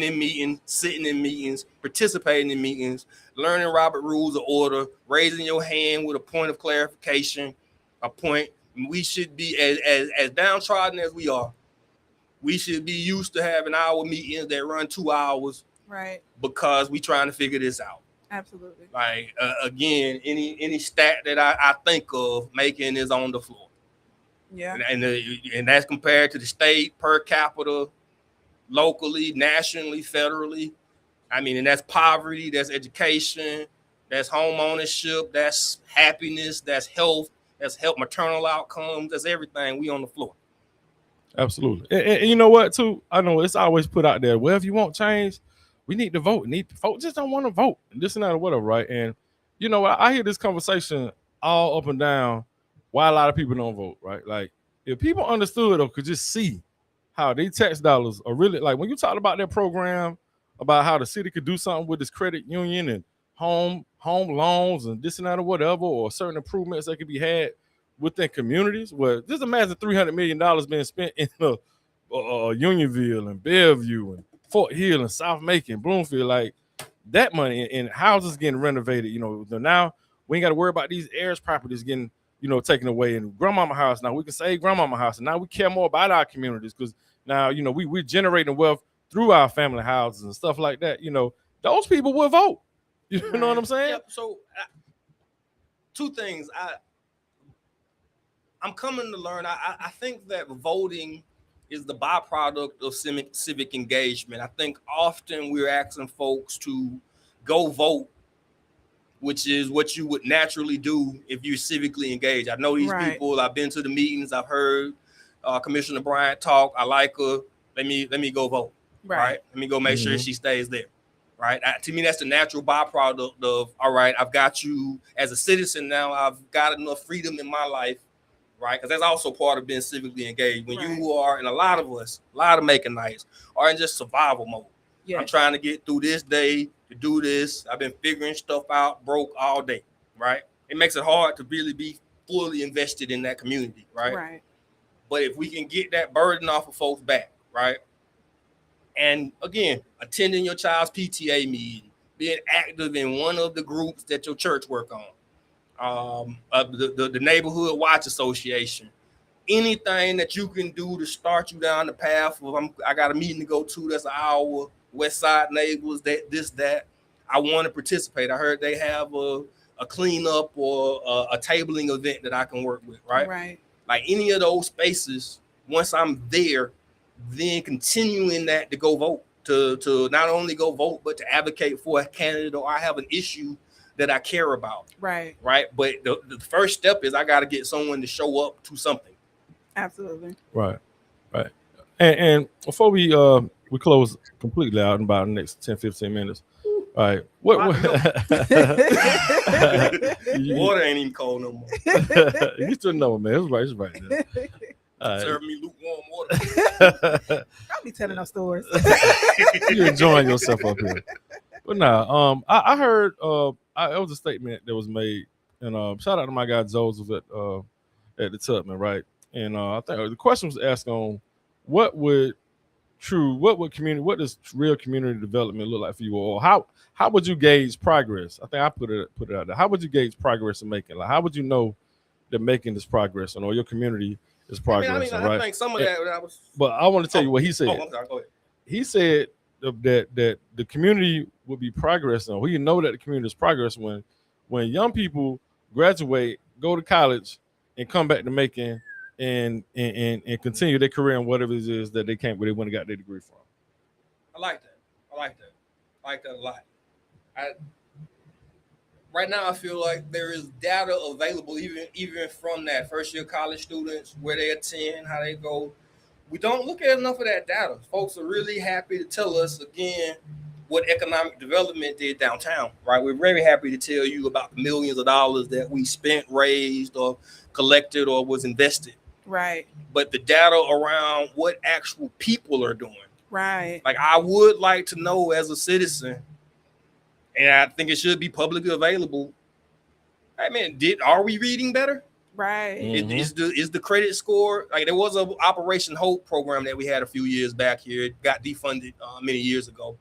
in meetings, sitting in meetings, participating in meetings, learning Robert Rules of Order, raising your hand with a point of clarification, a point. We should be, as downtrodden as we are, we should be used to having our meetings that run 2 hours, right? Because we trying to figure this out. Absolutely. Like again, any stat that I think of, Macon is on the floor. Yeah. And that's compared to the state per capita, locally, nationally, federally. I mean, and that's poverty, that's education, that's home ownership, that's happiness, that's health, maternal outcomes, that's everything. We on the floor. Absolutely. And you know what, too? I know it's always put out there, well, if you want change, we need to vote. Folks just don't want to vote. This and that or whatever, right? And, I hear this conversation all up and down why a lot of people don't vote, right? Like, if people understood or could just see how these tax dollars are really, like, when you talked about that program, about how the city could do something with this credit union and home loans and this and that or whatever, or certain improvements that could be had within communities, where just imagine $300 million being spent in Unionville and Bellevue and Fort Hill and South Macon, Bloomfield, like that money, and houses getting renovated. Now we ain't got to worry about these heirs properties getting taken away, and grandmama house. Now we can save grandmama house, and now we care more about our communities because now we're generating wealth through our family houses and stuff like that. Those people will vote. You know what I'm saying? Yep. So 2 things. I'm coming to learn. I think that voting is the byproduct of civic engagement. I think often we're asking folks to go vote, which is what you would naturally do if you're civically engaged. I know these people. I've been to the meetings. I've heard Commissioner Bryant talk. I like her. Let me go vote. Right. Let me go make sure she stays there. Right. To me, that's the natural byproduct of, all right, I've got you as a citizen now. I've got enough freedom in my life. Right. Because that's also part of being civically engaged. When you are, and a lot of Maconites are in just survival mode. Yes. I'm trying to get through this day to do this. I've been figuring stuff out, broke all day. Right. It makes it hard to really be fully invested in that community. Right. But if we can get that burden off of folks' back, right, And again, attending your child's PTA meeting, being active in one of the groups that your church work on, the neighborhood watch association, anything that you can do to start you down the path of I got a meeting to go to that's an hour, West Side neighbors, that. I want to participate. I heard they have a cleanup or a tabling event that I can work with, right? Right. Like any of those spaces, once I'm there, then continuing that to go vote, to not only go vote, but to advocate for a candidate or I have an issue that I care about. Right. Right. But the first step is I got to get someone to show up to something. Absolutely. Right. And before we close completely out in about the next 10, 15 minutes. All right. What Water ain't even cold no more. You still know, man. It's right there. Serve me lukewarm water. Don't be telling no stories. You're enjoying yourself up here. But nah, I heard it was a statement that was made, and shout out to my guy Joseph at the Tubman, right? And I think the question was asked on what does real community development look like for you, or how would you gauge progress? I think I put it out there. How would you gauge progress in making? Like, how would you know that making this progress or your community is progressing? I think some of that was. But I want to tell you what he said. I'm sorry, go ahead. He said that the community will be progressing. We know that the community is progressing when young people graduate, go to college, and come back to Macon and continue their career in whatever it is that they came where they went and got their degree from. I like that. I like that a lot. Right now, I feel like there is data available even from that first year college students, where they attend, how they go. We don't look at enough of that data. Folks are really happy to tell us again what economic development did downtown, right? We're very happy to tell you about the millions of dollars that we spent, raised, or collected, or was invested. Right. But the data around what actual people are doing. Right. Like, I would like to know as a citizen, and I think it should be publicly available. Hey man, are we reading better? Right. Mm-hmm. Is the credit score, like there was a Operation Hope program that we had a few years back here. It got defunded many years ago.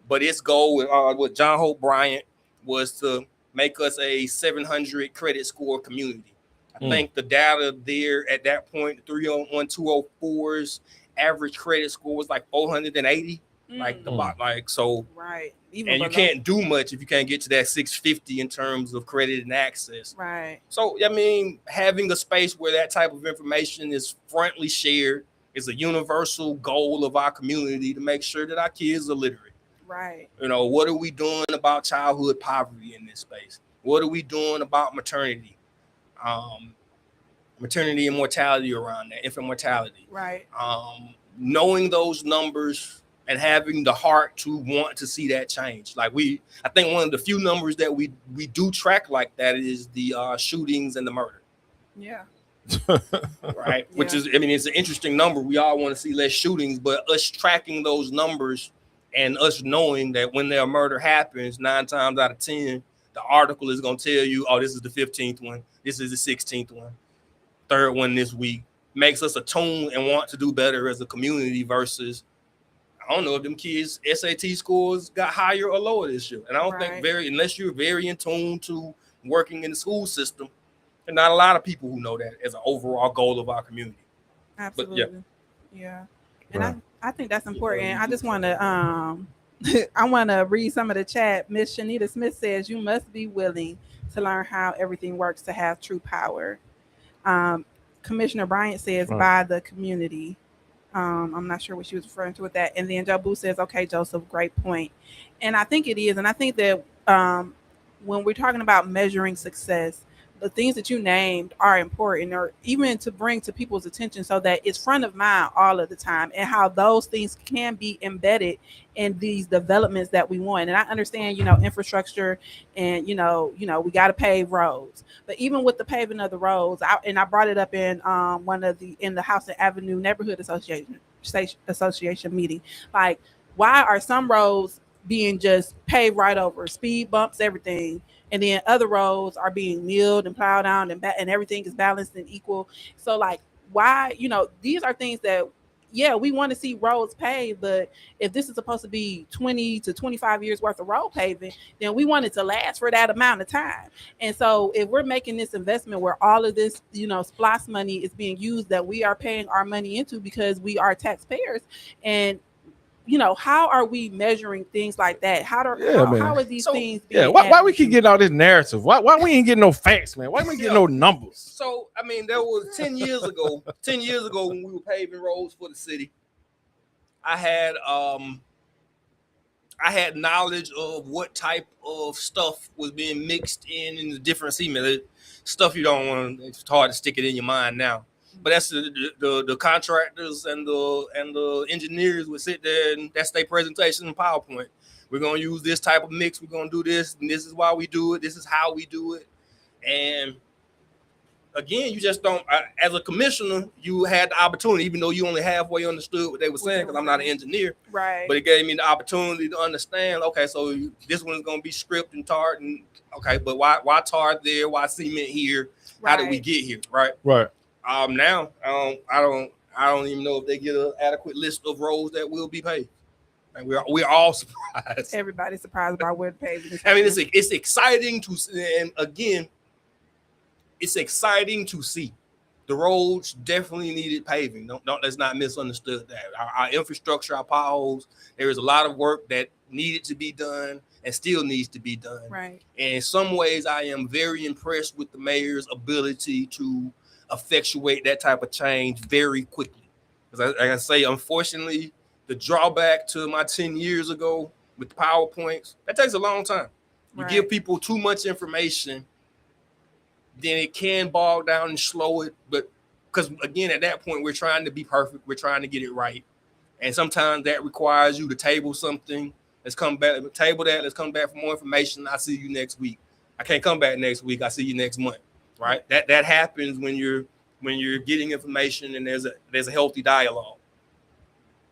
But its goal with John Hope Bryant was to make us a 700 credit score community. I think the data there at that point, 301, 204's average credit score was like 480. Right. You can't do much if you can't get to that 650 in terms of credit and access. Right. So I mean, having a space where that type of information is frontly shared is a universal goal of our community to make sure that our kids are literate. Right. What are we doing about childhood poverty in this space? What are we doing about maternity? Maternity and mortality around that, infant mortality. Right. Knowing those numbers and having the heart to want to see that change. I think one of the few numbers that we do track like that is the shootings and the murder. Yeah. Right. Yeah. Which is, it's an interesting number. We all want to see less shootings, but us tracking those numbers and us knowing that when their murder happens, 9 times out of 10, the article is going to tell you, oh, this is the 15th one. This is the 16th one. Third one this week, makes us attune and want to do better as a community versus, I don't know if them kids' SAT scores got higher or lower this year. And I don't think unless you're very in tune to working in the school system, and not a lot of people who know that as an overall goal of our community. Absolutely. Yeah. And I think that's important. I just want to I want to read some of the chat. Miss Shanita Smith says, you must be willing to learn how everything works to have true power. Commissioner Bryant says, by the community. I'm not sure what she was referring to with that. And then Joe Boo says, okay, Joseph, great point. And I think it is. And I think that when we're talking about measuring success, the things that you named are important, or even to bring to people's attention so that it's front of mind all of the time, and how those things can be embedded in these developments that we want. And I understand, infrastructure and, we got to pave roads, but even with the paving of the roads, I brought it up in in the House and Avenue Neighborhood Association meeting, like, why are some roads being just paved right over, speed bumps, everything, and then other roads are being milled and plowed down and everything is balanced and equal? So like, why, these are things that yeah, we want to see roads paved, but if this is supposed to be 20 to 25 years worth of road paving, then we want it to last for that amount of time. And so if we're making this investment where all of this, SPLOST money is being used, that we are paying our money into because we are taxpayers, and how are we measuring things like that? How are these things being why we keep getting all this narrative? Why we ain't getting no facts, man? Why we getting no numbers? So I mean, there was 10 years ago when we were paving roads for the city, I had knowledge of what type of stuff was being mixed in the different cement. Stuff you don't want. It's hard to stick it in your mind now. But that's the contractors and the engineers would sit there, and that's their presentation in PowerPoint. We're gonna use this type of mix. We're gonna do this, and this is why we do it. This is how we do it. And again, you just don't. As a commissioner, you had the opportunity, even though you only halfway understood what they were saying, because I'm not an engineer. Right. But it gave me the opportunity to understand. Okay, so this one's gonna be stripped and tarred, and okay, but why tar there? Why cement here? How did we get here? Right. Right. Now I don't even know if they get an adequate list of roads that will be paved. And we're all surprised. Everybody's surprised about where the paving is. I mean, it's exciting to see, and again, it's exciting to see. The roads definitely needed paving. Let's not misunderstood that. Our infrastructure, our potholes, there is a lot of work that needed to be done and still needs to be done. Right. And in some ways, I am very impressed with the mayor's ability to effectuate that type of change very quickly. Because like I say, unfortunately, the drawback to my 10 years ago with the PowerPoints, that takes a long time. You give people too much information, then it can bog down and slow it. But because again, at that point, we're trying to be perfect. We're trying to get it right. And sometimes that requires you to table something. Let's come back, table that. Let's come back for more information. I'll see you next week. I can't come back next week. I'll see you next month. Right. That happens when you're getting information and there's a healthy dialogue.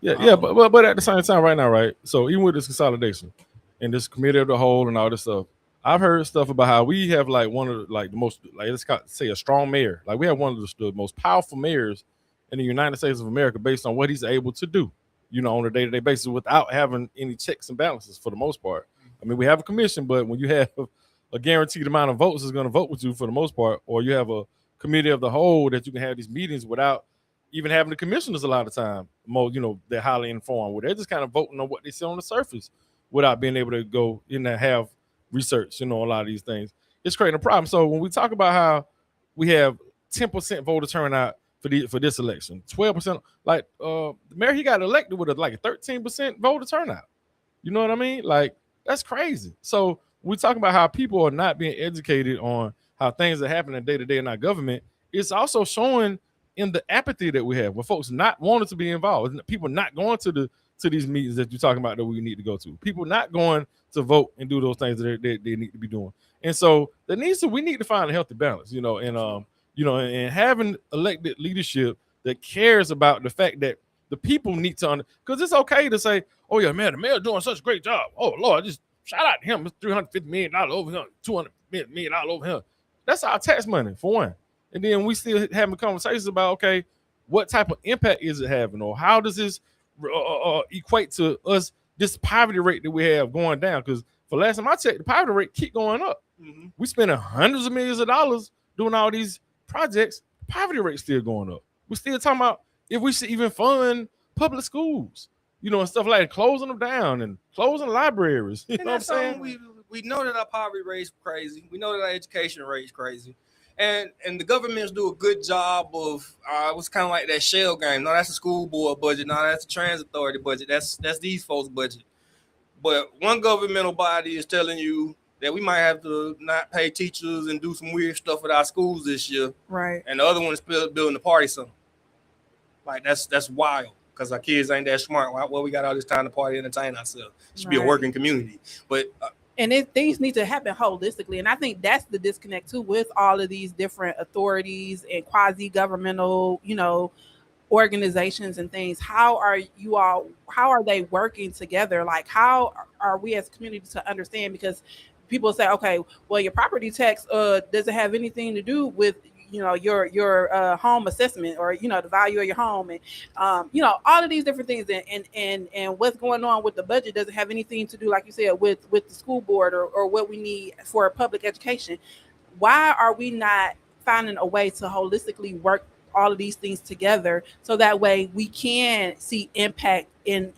Yeah, but at the same time, right now, right? So even with this consolidation and this committee of the whole and all this stuff, I've heard stuff about how we have like one of the most, like let's say a strong mayor. Like we have one of the most powerful mayors in the United States of America based on what he's able to do, on a day-to-day basis without having any checks and balances for the most part. I mean, we have a commission, but when you have a guaranteed amount of votes is going to vote with you for the most part, or you have a committee of the whole that you can have these meetings without even having the commissioners a lot of time. They're highly informed where they're just kind of voting on what they see on the surface without being able to go in and have research, a lot of these things. It's creating a problem. So when we talk about how we have 10% voter turnout for this election, 12%, like the mayor, he got elected with a 13% voter turnout. You know what I mean? Like that's crazy. So we talk about how people are not being educated on how things are happening day to day in our government. It's also showing in the apathy that we have, where folks not wanting to be involved, people not going to these meetings that you're talking about that we need to go to, people not going to vote and do those things that they need to be doing. And so we need to find a healthy balance, and having elected leadership that cares about the fact that the people need to, because it's okay to say, oh yeah, man, the mayor's doing such a great job. Oh Lord, just shout out to him. It's $350 million over here, $200 million over here. That's our tax money for one. And then we still having conversations about, okay, what type of impact is it having, or how does this equate to us, this poverty rate that we have going down? Because for last time I checked, the poverty rate keep going up. Mm-hmm. We spending hundreds of millions of dollars doing all these projects. Poverty rate still going up. We're still talking about if we should even fund public schools, and stuff like closing them down and closing libraries. You know what I'm saying? We know that our poverty rate's crazy. We know that our education rate's crazy. And the governments do a good job of what's kind of like that shell game. No, that's the school board budget. No, that's the transit authority budget. That's these folks' budget. But one governmental body is telling you that we might have to not pay teachers and do some weird stuff with our schools this year. Right. And the other one is building a party center. Like that's wild, because our kids ain't that smart. Well, we got all this time to party and entertain ourselves. It should be a working community. But and things need to happen holistically. And I think that's the disconnect too with all of these different authorities and quasi-governmental, organizations and things. How are they working together? Like, how are we as a community to understand? Because people say, okay, well, your property tax doesn't have anything to do with your home assessment, or the value of your home, and all of these different things, and what's going on with the budget doesn't have anything to do, like you said, with the school board or what we need for public education. Why are we not finding a way to holistically work all of these things together, so that way we can see impact in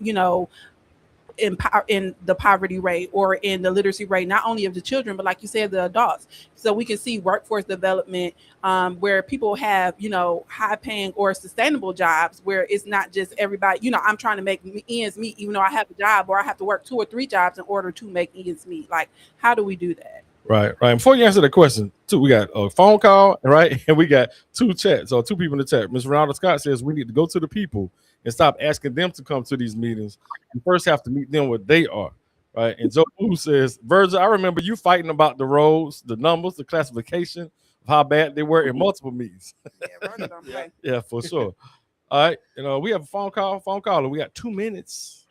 in the poverty rate or in the literacy rate, not only of the children, but like you said, the adults, so we can see workforce development, where people have high paying or sustainable jobs, where it's not just everybody, I'm trying to make ends meet even though I have a job, or I have to work 2 or 3 jobs in order to make ends meet. Like, how do we do that? Right. Before you answer the question, too, we got a phone call, right? And we got 2 chats, or 2 people in the chat. Ms. Ronaldo Scott says we need to go to the people and stop asking them to come to these meetings. You first have to meet them where they are, right? And Joe Blue says, Virgil, I remember you fighting about the roads, the numbers, the classification of how bad they were in multiple meetings. Yeah, for sure. All right. We have a phone caller. We got 2 minutes.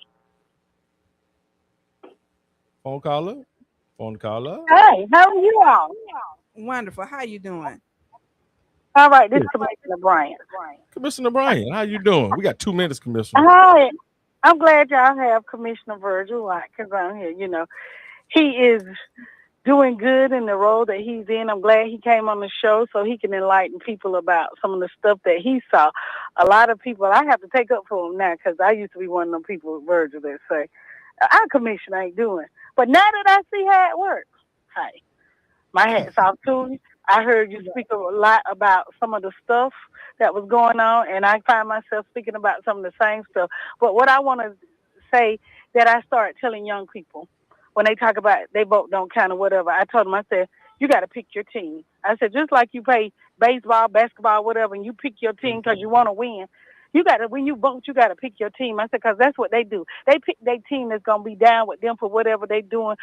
Phone caller. Hey, how are you all? Wonderful. How you doing? All right, this is Commissioner Bryant. Commissioner Bryant, how you doing? We got 2 minutes, Commissioner. Hi. I'm glad y'all have Commissioner Virgil, because I'm here. He is doing good in the role that he's in. I'm glad he came on the show so he can enlighten people about some of the stuff that he saw. A lot of people, I have to take up for him now, because I used to be one of them people with Virgil that say, our commissioner ain't doing. But now that I see how it works, hey, my hat's off to you. I heard you speak a lot about some of the stuff that was going on, and I find myself speaking about some of the same stuff. But what I want to say that I start telling young people when they talk about they vote don't count or whatever, I told them, I said, you got to pick your team. I said, just like you play baseball, basketball, whatever, and you pick your team because you want to win. When you vote, you got to pick your team. I said, because that's what they do. They pick their team that's going to be down with them for whatever they're doing,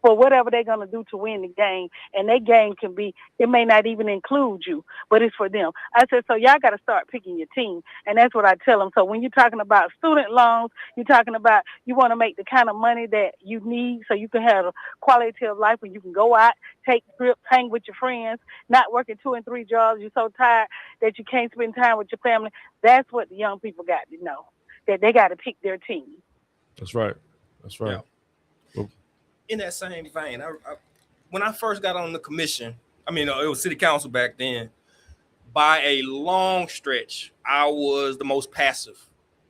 for whatever they're going to do to win the game. And their game can be, it may not even include you, but it's for them. I said, so y'all got to start picking your team. And that's what I tell them. So when you're talking about student loans, you're talking about you want to make the kind of money that you need so you can have a quality of life where you can go out, take trips, hang with your friends, not working 2 and 3 jobs. You're so tired that you can't spend time with your family. That's what the young people got to know, that they got to pick their team. That's right. Yeah. In that same vein, when I first got on the commission, it was city council back then, by a long stretch, I was the most passive.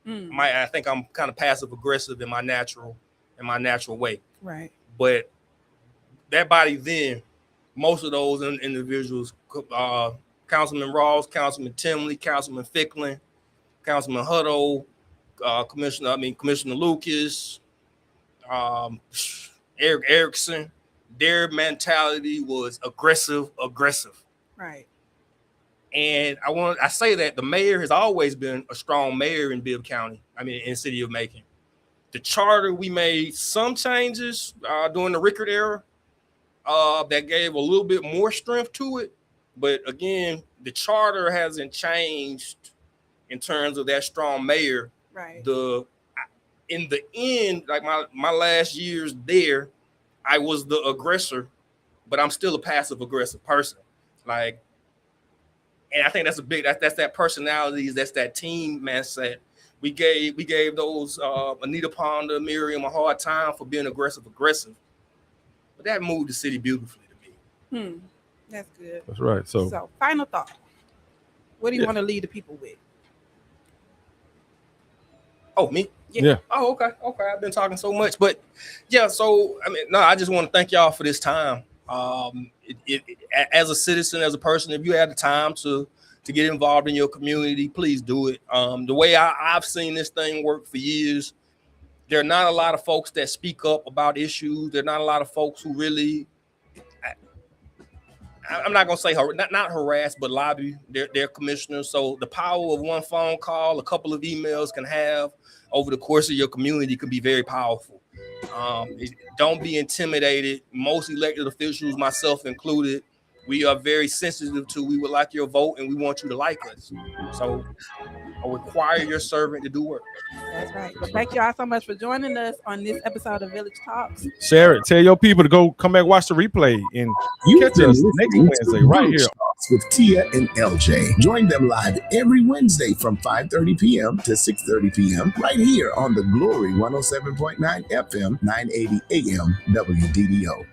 I think I'm kind of passive aggressive in my natural way. Right. But that body then, most of those individuals, Councilman Ross, Councilman Timley, Councilman Ficklin, Councilman Hutto, Commissioner Lucas, Eric Erickson, their mentality was aggressive. Right. And I say that the mayor has always been a strong mayor in Bibb County. In City of Macon. The charter, we made some changes during the Rickard era that gave a little bit more strength to it. But again, the charter hasn't changed in terms of that strong mayor. Right. In the end, like my last years there, I was the aggressor, but I'm still a passive aggressive person. And I think that's that's that personality, that's that team mindset. We gave those Anita Ponder, Miriam a hard time for being aggressive, but that moved the city beautifully to me. That's good. That's right. So final thought. What do you want to lead the people with? Oh, me? Yeah. Oh, okay. I've been talking so much, but yeah. So I just want to thank y'all for this time. As a citizen, as a person, if you have the time to get involved in your community, please do it. The way I've seen this thing work for years, there are not a lot of folks that speak up about issues. There are not a lot of folks who really, I'm not going to say not harass, but lobby their commissioners. So the power of one phone call, a couple of emails can have over the course of your community can be very powerful. Don't be intimidated. Most elected officials, myself included, we are very sensitive to, we would like your vote and we want you to like us. So I require your servant to do work. That's right. Well, thank y'all so much for joining us on this episode of Village Talks. Share it. Tell your people to come back, watch the replay, and catch us next Wednesday right here with Tia and LJ. Join them live every Wednesday from 5:30 p.m. to 6:30 p.m. right here on the Glory 107.9 FM, 980 AM, WDDO.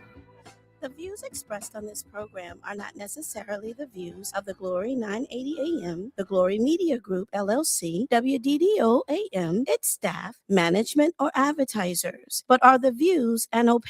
The views expressed on this program are not necessarily the views of the Glory 980 AM, the Glory Media Group, LLC, WDDO AM, its staff, management, or advertisers, but are the views and opinions